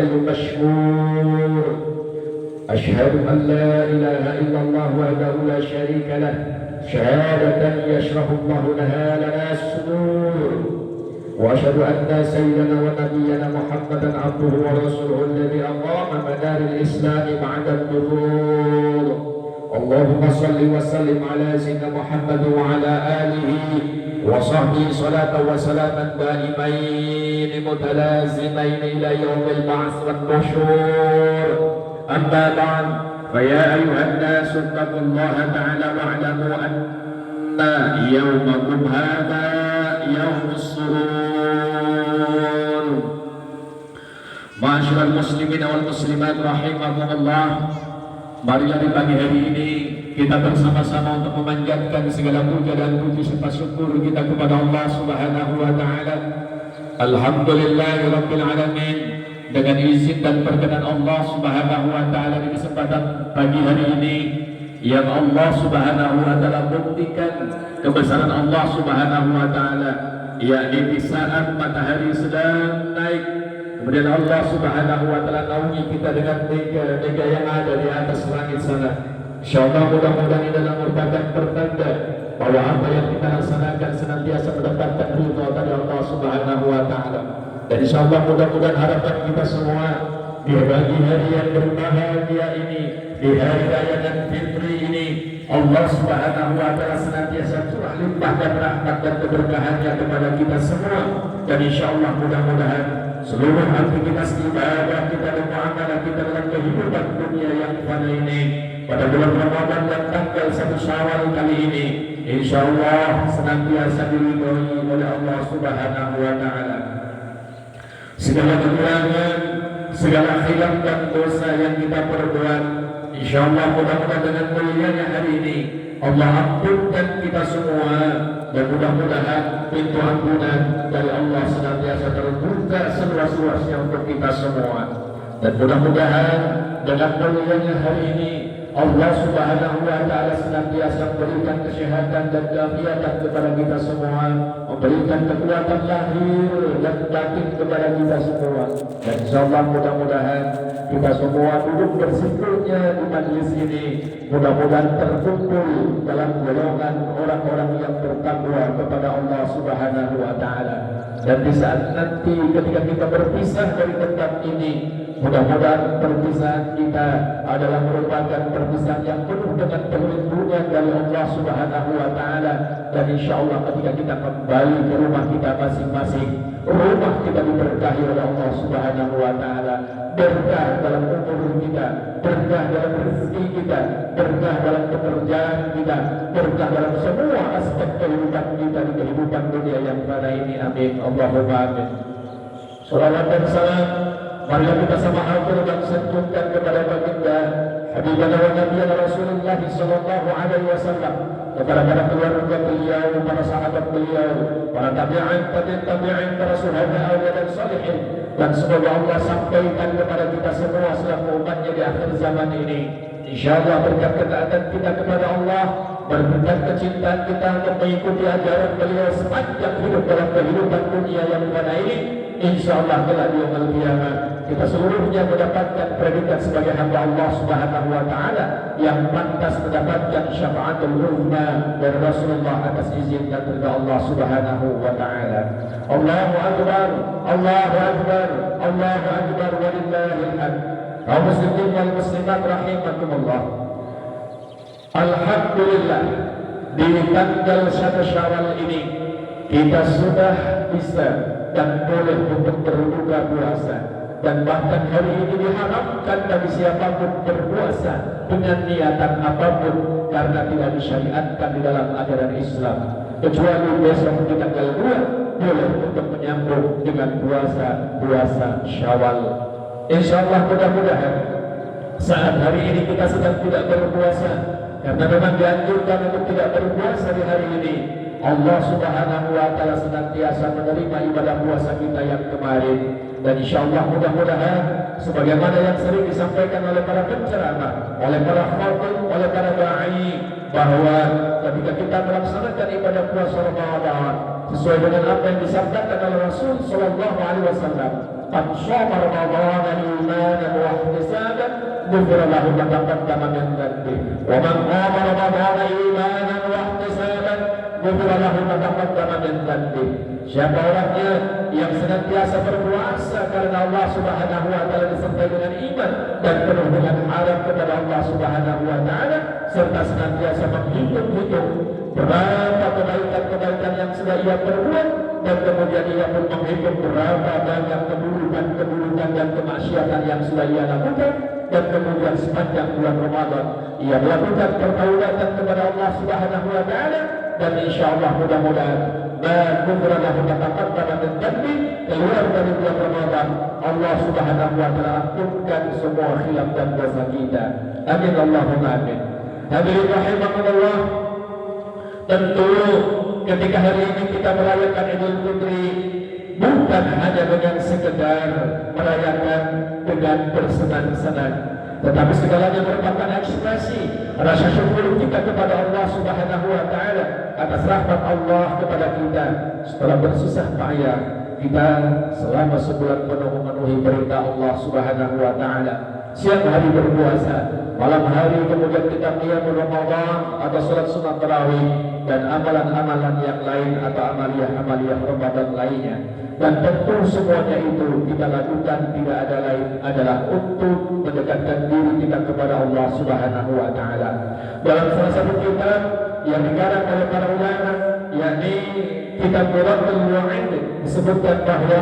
المشهور أشهد أن لا إله إلا الله وحده لا شريك له شهادة يشرح الله لها لنا الصدور وأشهد أن سيدنا ونبينا محمدا عبده ورسوله الذي أقام مدار الإسلام بعد الظهور اللهم صل وسلم على سيدنا محمد وعلى آله وصحبه صلاة وسلاما دائمين متلازمين إلى يوم البعث والنشور أما بعد فيا أيها الناس اتقوا الله تعالى واعلموا أن يومكم هذا يوم السرور. Ma'asyiral muslimin wal muslimat rahimakumullah, marilah di pagi hari ini kita bersama-sama untuk memanjatkan segala puja dan puji serta syukur kita kepada Allah Subhanahu wa taala. Alhamdulillahirabbil alamin. Dengan izin dan perkenan Allah Subhanahu wa taala di kesempatan pagi hari ini yang Allah Subhanahu wa taala buktikan kebesaran Allah Subhanahu wa taala, yakni di saat matahari sedang naik, kemudian Allah Subhanahu wa taala naungi kita dengan mega yang ada di atas langit sana. Insyaallah mudah-mudahan ini adalah merupakan pertanda bahwa apa yang kita laksanakan senantiasa mendapatkan ridha dari Allah Subhanahu wa taala. Dan insyaallah mudah-mudahan harapan kita semua di pagi hari yang berbahagia ini, di hari raya dan fitri ini, Allah Subhanahu wa taala senantiasa curah limpah dan rahmat dan keberkahannya kepada kita semua. Dan insyaallah mudah-mudahan seluruh aktivitas ibadah kita dan muamalah kita dalam kehidupan dunia yang fana ini pada bulan Ramadan dan tanggal 1 Syawal kali ini insyaallah senantiasa diridhoi oleh Allah Subhanahu wa taala. Segala kekurangan, segala khilaf dan dosa yang kita perbuat, insyaallah mudah-mudahan dengan mulianya hari ini Allah ampunkan kita semua, dan mudah-mudahan pintu ampunan dari Allah senantiasa terbuka seluas-luasnya untuk kita semua. Dan mudah-mudahan dengan mulianya hari ini Allah Subhanahu wa taala senantiasa memberikan kesehatan dan keafiatan kepada kita semua, memberikan kekuatan lahir dan batin kepada kita semua. Dan insyaallah mudah-mudahan kita semua duduk bersikunya di majelis ini mudah-mudahan terkumpul dalam golongan orang-orang yang bertakwa kepada Allah Subhanahu wa taala. Dan di saat nanti ketika kita berpisah dari tempat ini, mudah-mudahan perpisahan kita adalah merupakan perpisahan yang penuh dengan perlindungan dari Allah Subhanahu wa taala. Dan insyaallah ketika kita kembali ke rumah kita masing-masing, rumah kita diberkahi oleh Allah Subhanahu wa taala. Berkah dalam umur kita, berkah dalam rezeki kita, berkah dalam pekerjaan kita, berkah dalam semua aspek kehidupan kita di kehidupan dunia yang fana ini. Amin. Allahumma amin. Salawat dan salam marilah kita sama hadir dan sanjungkan kepada baginda Habibana wa Nabiyana Rasulullah sallallahu alaihi wasallam, kepada para keluarga beliau, para sahabat beliau, para tabi'in, para syuhada, awliya dan salihin. Dan semoga Allah sampaikan kepada kita semua selaku umatnya di akhir zaman ini, insyaallah berkat ketaatan kita kepada Allah, berkat kecintaan kita untuk mengikuti ajaran beliau sepanjang hidup dalam kehidupan dunia yang fana ini, insyaallah kelak di yaumul qiyamah kita seluruhnya mendapatkan predikat sebagai hamba Allah Subhanahu wa taala yang pantas mendapatkan syafaatul uzma dari Rasulullah atas izin dan ridha Allah Subhanahu wa taala. Allahu akbar, Allahu akbar, Allahu akbar, walillahil hamd. Kaum muslimin wal muslimat rahimakumullah. Alhamdulillah di tanggal 1 Syawal ini kita sudah bisa dan boleh untuk berbuka puasa. Dan bahkan hari ini diharamkan bagi siapapun berpuasa dengan niatan apapun, karena tidak disyariatkan di dalam ajaran Islam, kecuali besok di tanggal 2 boleh untuk menyambung dengan puasa Syawal. Insyaallah mudah-mudahan saat hari ini kita sedang tidak berpuasa, karena memang dianjurkan untuk tidak berpuasa di hari ini, Allah Subhanahu wa taala senantiasa menerima ibadah puasa kita yang kemarin. Dan insyaallah mudah-mudahan sebagaimana yang sering disampaikan oleh para penceramah, oleh para khatib, oleh para dai, bahwa ketika kita melaksanakan ibadah puasa Ramadan sesuai dengan apa yang disabdakan oleh Rasul sallallahu alaihi wasallam, man shoma Ramadan imanan wa ihtisaban ghufira lahu ma taqaddama min dhanbi wa man qama Ramadan imanan wa ihtisaban ghufira lahu ma taqaddama min dhanbi. Siapa orangnya yang senantiasa berpuasa karena Allah Subhanahu wa taala disertai dengan iman dan penuh dengan harap kepada Allah Subhanahu wa taala serta senantiasa menghitung-hitung berapa kebaikan-kebaikan yang sudah ia perbuat dan kemudian ia pun menghitung berapa banyak keburukan-keburukan dan kemaksiatan yang sudah ia lakukan dan kemudian sepanjang bulan Ramadan ia melakukan pertaubatan kepada Allah Subhanahu wa taala dan insyaallah mudah-mudahan ghufira lahu ma taqaddama min dhanbi, keluar dari bulan Ramadan Allah Subhanahu wa taala ampunkan semua khilaf dan dosa kita. Amin Allahumma amin. Hadirin rahimakumullah, tentu ketika hari ini kita merayakan Idul Fitri bukan hanya dengan sekedar merayakan dengan bersenang-senang, tetapi segalanya merupakan ekspresi rasa syukur kita kepada Allah Subhanahu wa taala atas rahmat Allah kepada kita. Setelah bersusah payah kita selama sebulan penuh memenuhi perintah Allah Subhanahu wa taala, siang hari berpuasa, malam hari kemudian kita qiyamul Ramadan atau salat sunat tarawih dan amalan-amalan yang lain atau amaliyah-amaliyah Ramadan lainnya. Dan tentu semuanya itu kita lakukan tidak ada lain adalah untuk mendekatkan diri kita kepada Allah Subhanahu wa taala. Dalam salah satu kitab yang dikarang oleh para ulama, yakni kitab Quratul Wa'id, disebutkan bahwa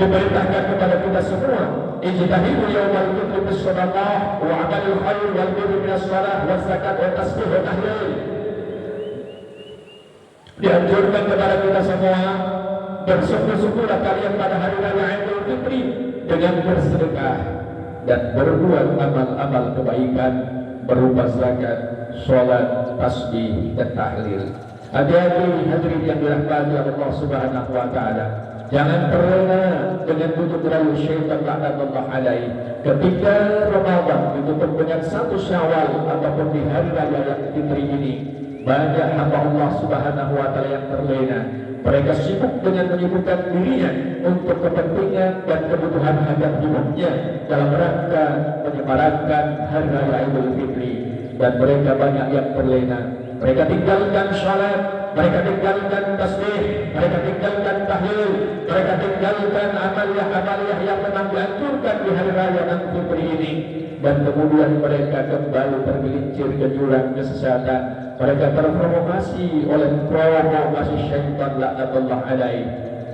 diperintahkan kepada kita semua ijtahidu yaumal fitri bis shadaqah wa amalul khair wal birri minas shalah wa zakat wa tasbih wa tahlil. Dianjurkan kepada kita semua bersyukur-syukurlah kalian pada hari raya Idul Fitri dengan bersedekah dan berbuat amal-amal kebaikan berupa zakat, sholat, tasbih dan tahlil. Hati-hati hadirin yang dirahmati Allah Subhanahu wa taala. Jangan terlena dengan tutup rayu syaitan laknatullah alaih. Ketika Ramadan ditutup dengan 1 Syawal ataupun di hari raya Fitri ini, banyak hamba Allah Subhanahu wa taala yang terlena. Mereka sibuk dengan menyibukkan dirinya untuk kepentingan dan kebutuhan hajat hidupnya dalam rangka menyemarakkan hari raya Idul Fitri, dan mereka banyak yang terlena. Mereka tinggalkan salat, mereka tinggalkan tasbih, mereka tinggalkan tahlil, mereka tinggalkan amaliyah-amaliyah yang memang dianjurkan di hari raya Idul Fitri ini, dan kemudian mereka kembali tergelincir ke jurang kesesatan. Mereka terprovokasi oleh provokasi syaitan laknatullah alaih.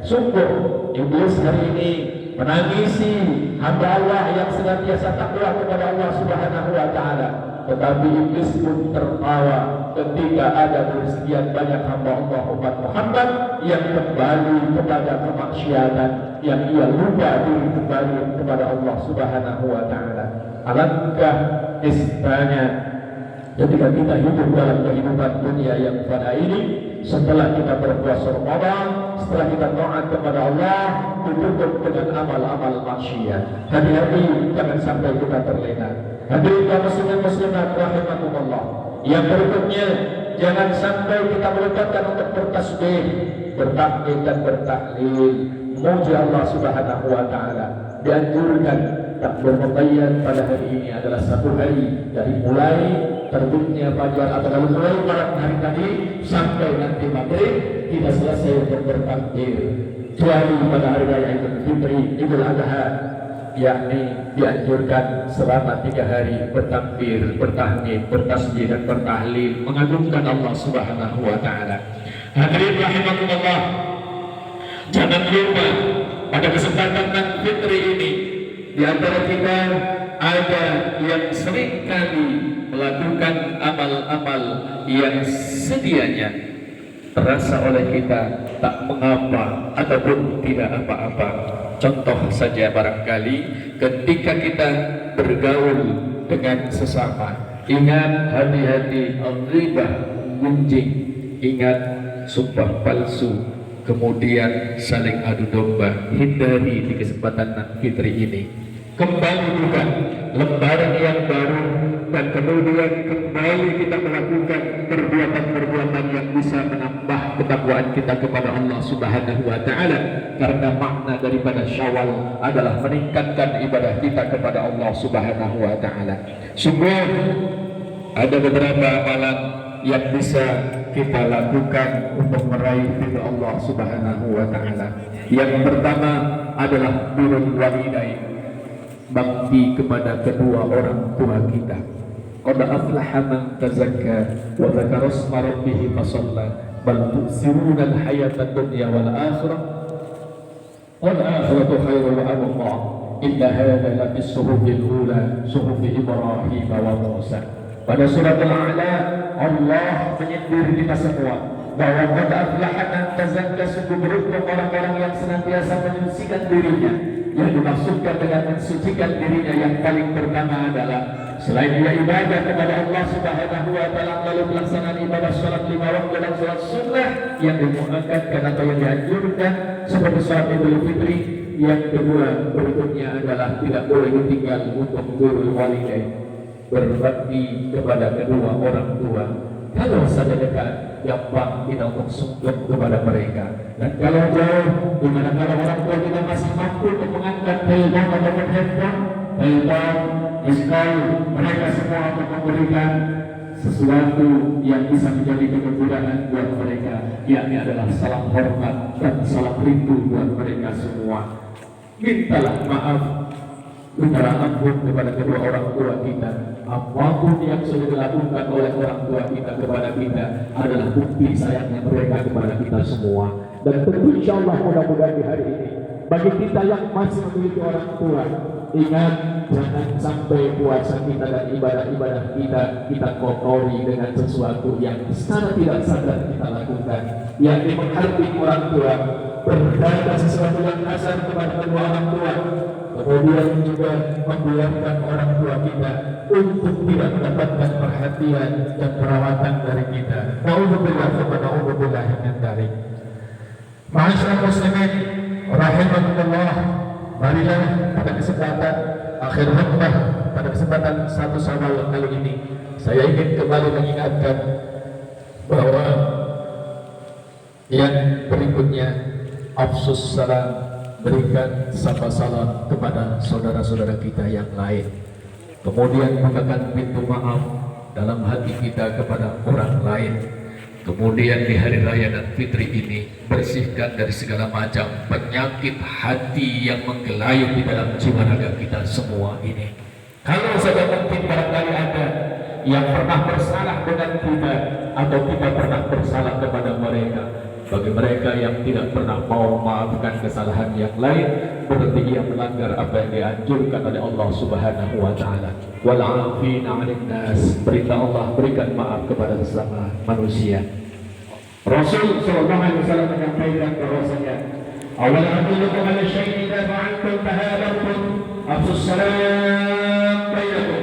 Sungguh iblis hari ini menangisi hamba Allah yang senantiasa takwa kepada Allah Subhanahu wa taala. Tetapi iblis pun tertawa ketika ada sekian banyak hamba Allah umat Muhammad yang kembali kepada kemaksiatan, yang ia lupa diri kembali kepada Allah Subhanahu wa taala. Alangkah istana ketika kita hidup dalam kehidupan dunia yang fana ini, setelah kita berpuasa Ramadan, setelah kita taat kepada Allah, ditutup dengan amal-amal maksiat. Hati-hati jangan sampai kita terlena. Hadirin kaum muslimin muslimat rahimakumullah. Yang berikutnya, jangan sampai kita melupakan untuk bertasbih, bertakbir dan bertahlil, memuji Allah Subhanahu wa taala. Dianjurkan takbir muqayyad pada hari ini adalah 1 hari dari mulai terbitnya fajar atau dari mulai malam hari tadi sampai nanti maghrib kita selesai untuk bertakbir, kecuali pada hari raya Idul Fitri, Idul Adha, yakni dianjurkan selama 3 hari bertakbir, bertahmid, bertasbih dan bertahlil, mengagungkan Allah Subhanahu wa taala. Hadirin rahimakumullah, jangan lupa pada kesempatan Idul Fitri ini di antara kita ada yang sering kali melakukan amal-amal yang sedianya terasa oleh kita tak mengapa ataupun tidak apa-apa. Contoh saja barangkali ketika kita bergaul dengan sesama, ingat hati-hati al-ghibah, gunjing, ingat sumpah palsu, kemudian saling adu domba, hindari di kesempatan Fitri ini. Kembali bukan lembaran yang baru, dan kemudian kembali kita melakukan perbuatan-perbuatan yang bisa menambah ketakwaan kita kepada Allah Subhanahu wa taala, karena makna daripada Syawal adalah meningkatkan ibadah kita kepada Allah Subhanahu wa taala. Sungguh ada beberapa amalan yang bisa kita lakukan untuk meraih ridha Allah Subhanahu wa taala. Yang pertama adalah birrul walidain, bakti kepada kedua orang tua kita. Qad aflaha man tazakka wa dzakara isma rabbih fasalla bal tu'siruna al-hayata ad-dunya wal akhirah wal akhiratu khairun wa abqa inna hadza la fi suhufil ula suhufi Ibrahim wa Musa. Pada surat Al-A'la Allah menyindir kita semua bahwa qad aflaha man tazakka, sungguh beruntung orang-orang yang senantiasa menyucikan dirinya. Yang dimaksudkan dengan mensucikan dirinya yang paling pertama adalah selain dia ibadah kepada Allah Subhanahu wa taala lalu pelaksanaan ibadah salat 5 waktu dan salat sunnah yang dimuakkadkan atau yang dianjurkan seperti salat Idul Fitri. Yang kedua berikutnya adalah tidak boleh ditinggal untuk birrul walidain, berbakti kepada kedua orang tua. Kalau saja dekat, gampang kita untuk sungkem kepada mereka. Dan kalau jauh, dimana kalau orang tua kita masih mampu untuk mengangkat telepon atau handphone, mereka semua untuk memberikan sesuatu yang bisa menjadi kegembiraan buat mereka, yakni adalah salam hormat dan salam rindu buat mereka semua. Mintalah maaf, mintalah ampun kepada kedua orang tua kita. Apapun yang sudah dilakukan oleh orang tua kita kepada kita adalah bukti sayangnya mereka kepada kita semua. Dan tentu insya Allah mudah-mudahan di hari ini bagi kita yang masih memiliki orang tua, ingat jangan sampai puasa kita dan ibadah-ibadah kita kotori dengan sesuatu yang secara tidak sadar kita lakukan, yakni menghargai orang tua, berkata sesuatu yang kasar kepada kedua orang tua, kemudian juga membiarkan orang tua kita untuk tidak mendapatkan perhatian dan perawatan dari kita. Na'udzubillah wa na'udzubillah min dzalik. Ma'asyiral muslimin rahimakumullah, marilah pada kesempatan akhir khutbah pada kesempatan 1 Syawal kali ini saya ingin kembali mengingatkan bahwa yang berikutnya afsus salam, berikan sapa salam kepada saudara-saudara kita yang lain. Kemudian bukakan pintu maaf dalam hati kita kepada orang lain. Kemudian di hari raya dan fitri ini bersihkan dari segala macam penyakit hati yang menggelayut di dalam jiwa raga kita semua ini. Kalau saja mungkin barangkali ada yang pernah bersalah dengan kita atau kita pernah bersalah kepada mereka, bagi mereka yang tidak pernah mau memaafkan kesalahan yang lain, berarti ia melanggar apa yang dianjurkan oleh Allah Subhanahu wa taala. Wal 'afina 'anil nas, perintah Allah berikan maaf kepada sesama manusia. Rasul sallallahu alaihi wasallam menyampaikan bahwasanya awal adullukum ala syai'in idza fa'altum tahabbtum afsus salam bainakum.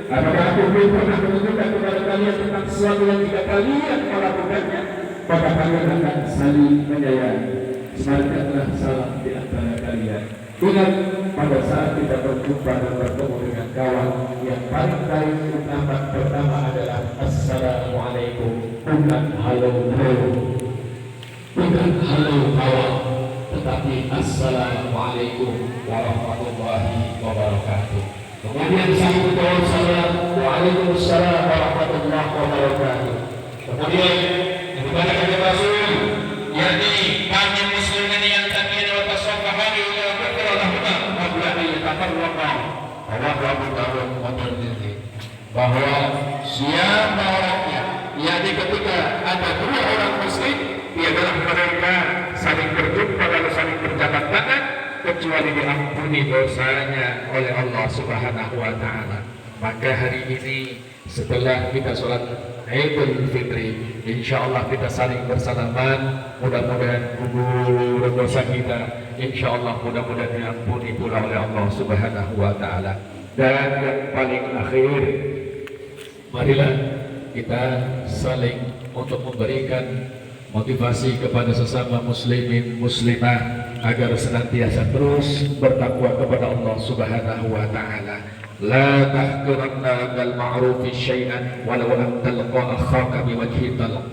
Apakah aku belum pernah menunjukkan kepada kalian tentang sesuatu yang jika kalian melakukannya maka kalian akan saling menyayangi. Sebarkanlah salam di antara kalian. Ingat pada saat kita berjumpa dan bertemu dengan kawan, yang paling utama pertama adalah assalamualaikum, bukan halo bro, bukan halo kawan, tetapi assalamualaikum warahmatullahi wabarakatuh. Kemudian sambung dengan salam, waalaikumsalam warahmatullahi wabarakatuh. Kemudian kepada kata Rasul, yakni kami muslimin yang takina wa tasafahani wa yakfira lahuma qabla an yatafarraqa. Rawahu Abu Dawud wa Tirmidzi. Bahwa siapa orangnya, yakni ketika ada dua orang muslim, ialah mereka saling berjumpa lalu saling berjabat tangan, kecuali diampuni dosanya oleh Allah Subhanahu wa taala. Maka hari ini setelah kita sholat Idul Fitri, insya Allah kita saling bersalaman. Mudah-mudahan gugur dosa kita, insya Allah mudah-mudahan diampuni pula oleh Allah Subhanahu wa taala. Dan yang paling akhir, marilah kita saling untuk memberikan motivasi kepada sesama muslimin muslimah agar senantiasa terus bertakwa kepada Allah Subhanahu wa taala. La tahqiranna minal ma'rufi syai'an walau an talqa akhaka biwajhi talq.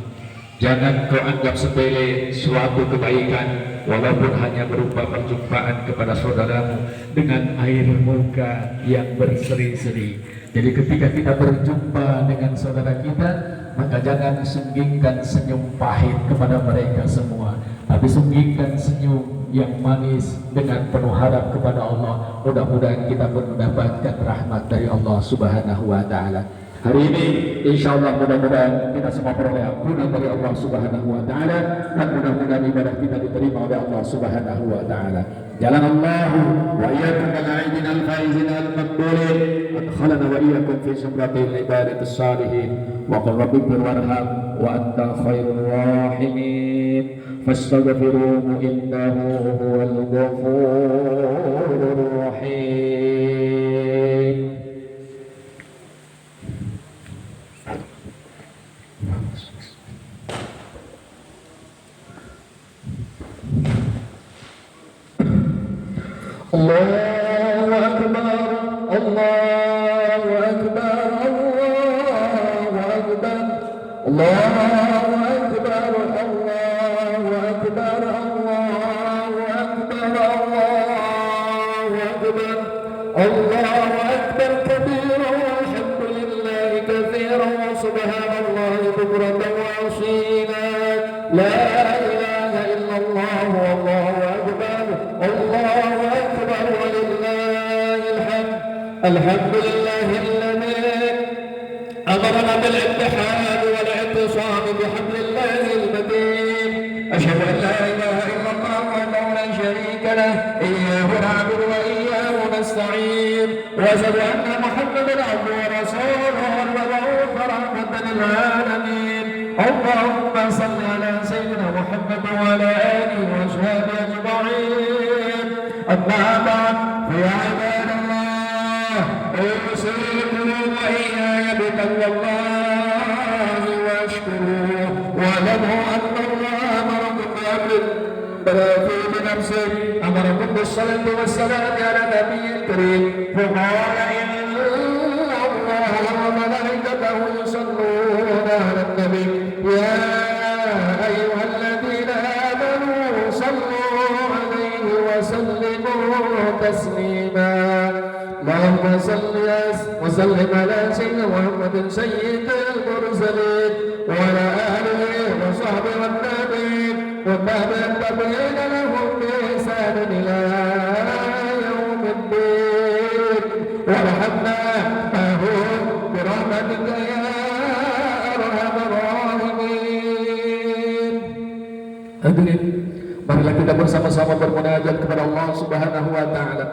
Jangan kau anggap sepele suatu kebaikan walaupun hanya berupa perjumpaan kepada saudaramu dengan air muka yang berseri-seri. Jadi ketika kita berjumpa dengan saudara kita, maka jangan sunggingkan senyum pahit kepada mereka semua, tapi sunggingkan senyum yang manis dengan penuh harap kepada Allah. Mudah-mudahan kita pun mendapatkan rahmat dari Allah Subhanahu wa taala. Hari ini insyaallah mudah-mudahan kita semua peroleh ampunan dari Allah Subhanahu wa taala, dan mudah-mudahan ibadah kita diterima oleh Allah Subhanahu wa taala. Jalan Allah wa iyyakum bil aidin al faizin al maqbulin, adkhalana wa iyyakum fi zumratil ibadatis salihin, wa qul rabbighfir warham wa anta khairur rahimin, fastaghfiruhu innahu huwal ghafurur rahim. Allahu Akbar, Allahu Akbar, Allahu Akbar, Allahu Akbar, Allahu Akbar, Allahu Akbar, Allahu Akbar, Allahu Akbar kabira walhamdulillahi katsira wa subhanallahi bukratan wa asila. La ilaha illallah wallahu akbar, Allahu akbar walillahil hamd. Alhamdulillahilladzi أمرنا بالاتحاد والاعتصام بحبل الله المتين. أشهد أن لا إله إلا الله وحده لا شريك له، إياه نعبد وإياه نستعين، وأشهد أن محمدا عبده ورسوله المبعوث رحمة للعالمين. اللهم صل على سيدنا محمد وعلى آله وأصحابه أجمعين. أما بعد فيا عباد الله، أوصيكم وإياي بتقوى الله واشكروه، واعلموا أن الله أمركم بأمر بدا فيه بنفسه، أمركم بالصلاة والسلام على النبي الكريم، فقال إن الله وملائكته يصلون على النبي يا أيها الذين آمنوا صلوا عليه وسلموا تسليما. اللهم صل وسلم على سيدنا محمد سيد المرسلين وعلى آله وصحبه والتابعين والتابعين لهم بإحسان إلى يوم الدين، وارحمنا معهم برحمتك يا أرحم الراحمين. Hadirin, marilah kita bersama-sama bermunajat kepada Allah Subhanahu wa taala,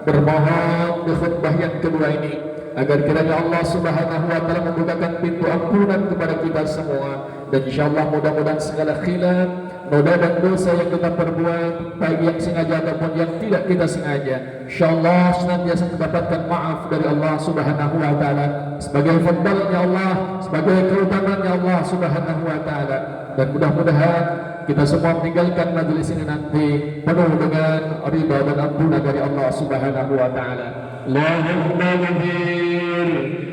bermohon di khutbah yang kedua ini agar kiranya Allah Subhanahu wa taala membukakan pintu ampunan kepada kita semua, dan insyaallah mudah-mudahan segala khilaf, noda dan dosa yang kita perbuat baik yang sengaja ataupun yang tidak kita sengaja, insyaallah senantiasa mendapatkan maaf dari Allah Subhanahu wa taala sebagai fadlnya Allah, sebagai keutamaannya Allah Subhanahu wa taala. Dan mudah-mudahan kita semua meninggalkan majelis ini nanti penuh dengan ridha dan ampunan dari Allah Subhanahu wa taala. Allahumma ighfir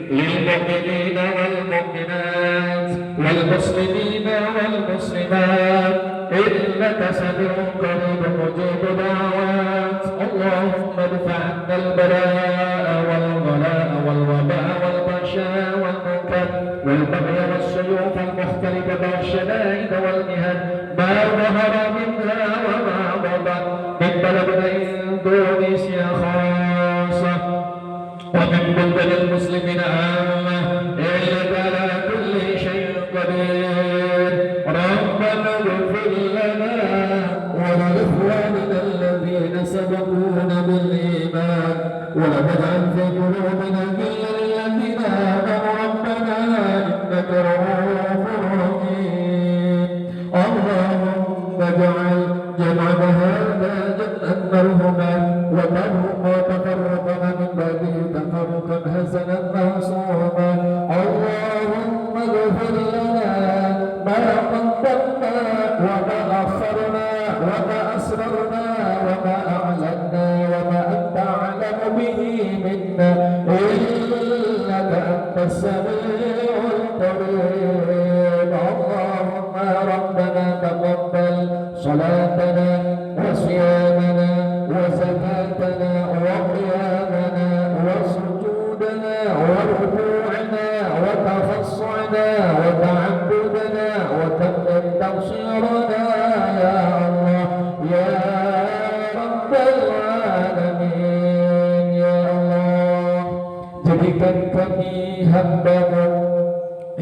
lil mu'minina wal mu'minat wal muslimina wal muslimat innaka sami'un qaribun mujibud da'awat. Allahumma idfa' 'anna al-balaa'a wal ghalaa'a wal wabaa'a wal ba'sha'a wal munkar wal baghya was suyuf al mukhtalifata wash shada'id wal mihan ما ظهر منها وما بطن من بلدنا إندونيسيا خاصة ومن بلدان المسلمين عامة، إنك على كل شيء قدير. ربنا اغفر لنا ولإخواننا الذين سبقونا بالإيمان ولا تجعل في قلوبنا غلا للذين آمنوا ربنا إنك رؤوف رحيم. اللهم اجعل جمعنا هذا جمعا مرحوما وتفرقنا من بعده تفرقا حسنا معصوما. اللهم اغفر لنا ما قدمنا وما أخرنا وما أسررنا وما أعلنا وما أنت أعلم به منا، إنك أنت السميع القريب. اللهم تقبل صلاتنا وصيامنا وزكاتنا وقيامنا وسجودنا وركوعنا وتخصعنا وتعبدنا وتمم تقصيرنا يا الله يا رب العالمين ya Allah. Jadikan kami hamba-Mu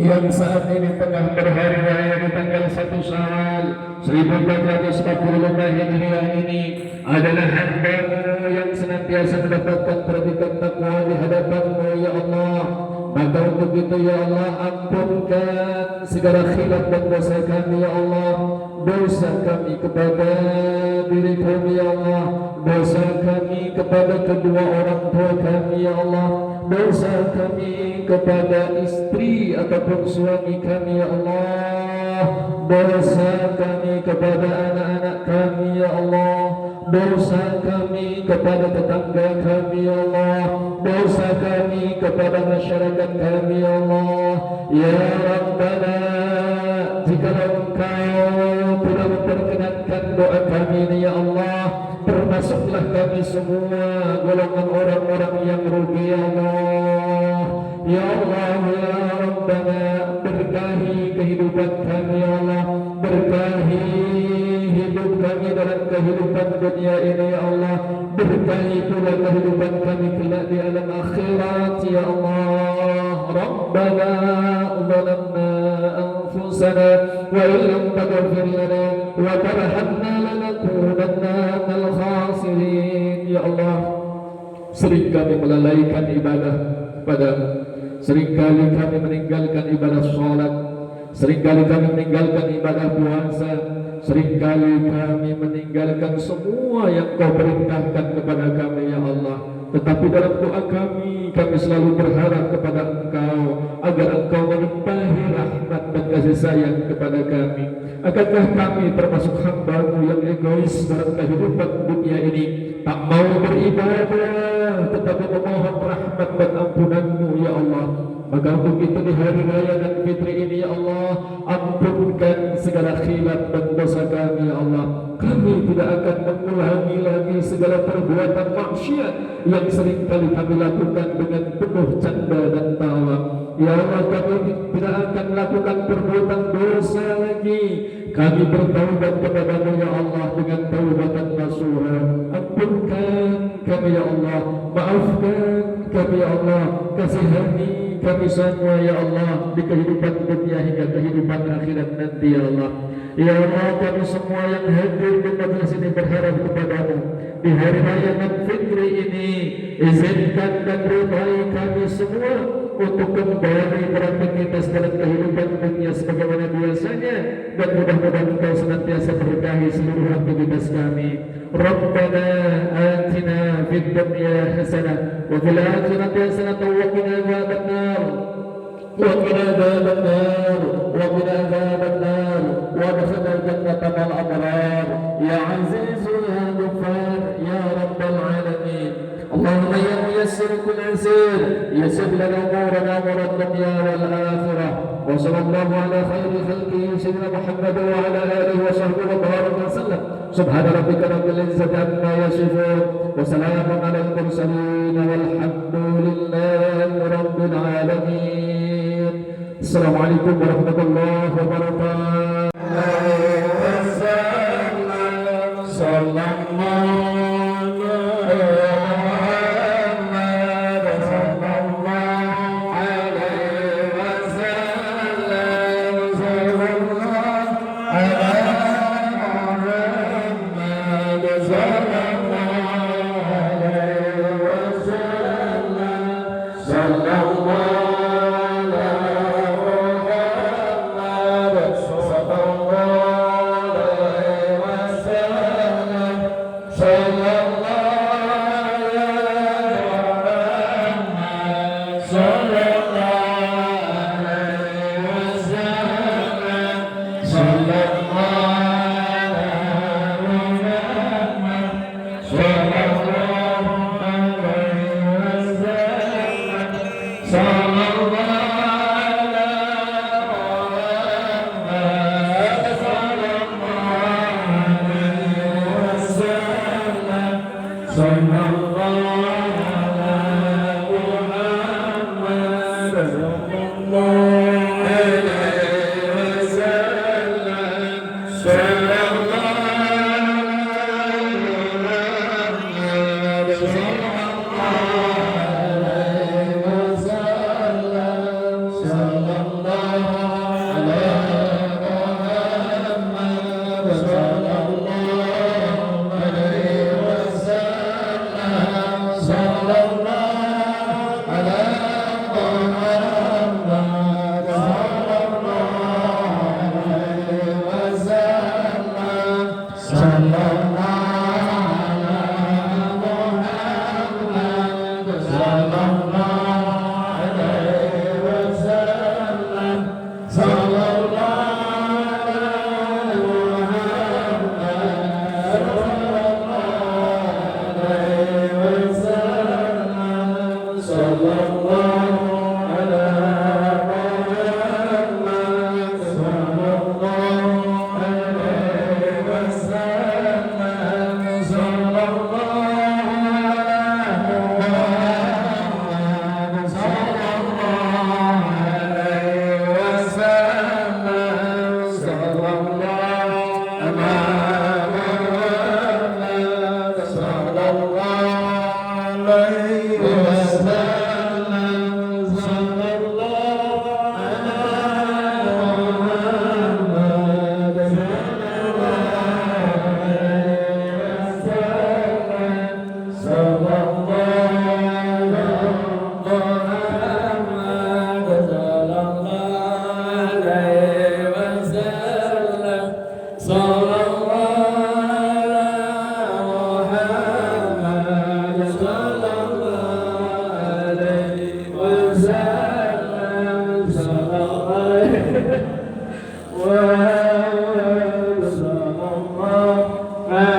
yang saat ini tengah berhari raya di tanggal 1 Syawal 1445 Hijriah ini adalah hamba-Mu yang senantiasa mendapatkan predikat takwa di hadapan-Mu ya Allah. Maka untuk itu ya Allah, ampunkan segala khilaf dan dosa kami ya Allah. Dosa kami kepada diri kami ya Allah, dosa kami kepada kedua orang tua kami ya Allah, dosa kami kepada istri ataupun suami kami ya Allah, dosa kami kepada anak-anak kami ya Allah, dosa kami kepada tetangga kami ya Allah, dosa kami kepada masyarakat kami ya Allah. Ya Rabbana, jikalau Engkau tidak memperkenankan doa kami ini ya Allah, termasuklah kami semua golongan orang-orang yang rugi ya Allah. Ya Allah ya Rabbana, berkahi kehidupan kami ya Allah, berkahi hidup kami dalam kehidupan dunia ini ya Allah, berkahi pula kehidupan kami kelak di alam akhirat ya Allah. Rabbana zalamna anfusana wa illam taghfir lana wa tarhamna lanakunanna minal khasirin ya Allah. Sering kami melalaikan ibadah Padamu, seringkali kami meninggalkan ibadah sholat, seringkali kami meninggalkan ibadah puasa, seringkali kami meninggalkan semua yang Kau perintahkan kepada kami ya Allah. Tetapi dalam doa kami selalu berharap kepada Engkau agar Engkau melimpahi rahmat dan kasih sayang kepada kami. Akankah kami termasuk hamba-Mu yang egois dalam kehidupan dunia ini, tak mau beribadah tetapi memohon rahmat dan ampunan-Mu ya Allah? Maka untuk itu di hari raya dan fitri ini ya Allah, ampunkan segala khilaf dan dosa kami ya Allah. Kami tidak akan mengulangi lagi segala perbuatan maksiat yang sering kali kami lakukan dengan penuh canda dan tawa. Ya Allah, kami tidak akan melakukan perbuatan dosa lagi. Kami bertaubat kepada-Mu ya Allah dengan taubatan nasuha. Ampunkan kami ya Allah, maafkan kami ya Allah, kasihani kami semua ya Allah di kehidupan dunia hingga kehidupan akhirat nanti ya Allah. Ya Allah, kami semua yang hadir di majelis ini berharap kepada-Mu di hari raya dan fitri ini, izinkan dan ridai kami semua untuk kembali beraktivitas dalam kehidupan dunia sebagaimana biasanya, dan mudah-mudahan Engkau senantiasa berkahi seluruh aktivitas kami. Rabbana atina fid dunya hasanah wa fil akhirati hasanah wa qina adzabannar wa qina adzabannar wa qina adzabannar wa adkhilna jannata ma'al abrar ya aziz ya ghaffar ya rabbal alamin. اللهم يا ميسر كل عسير يسر لنا امورنا امور الدنيا والاخره. وصلى الله على خير خلقه سيدنا محمد وعلى اله وصحبه وبارك وسلم. سبحان ربك رب العزه عما يصفون وسلام على المرسلين والحمد لله رب العالمين. السلام عليكم ورحمه الله وبركاته.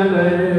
Amen.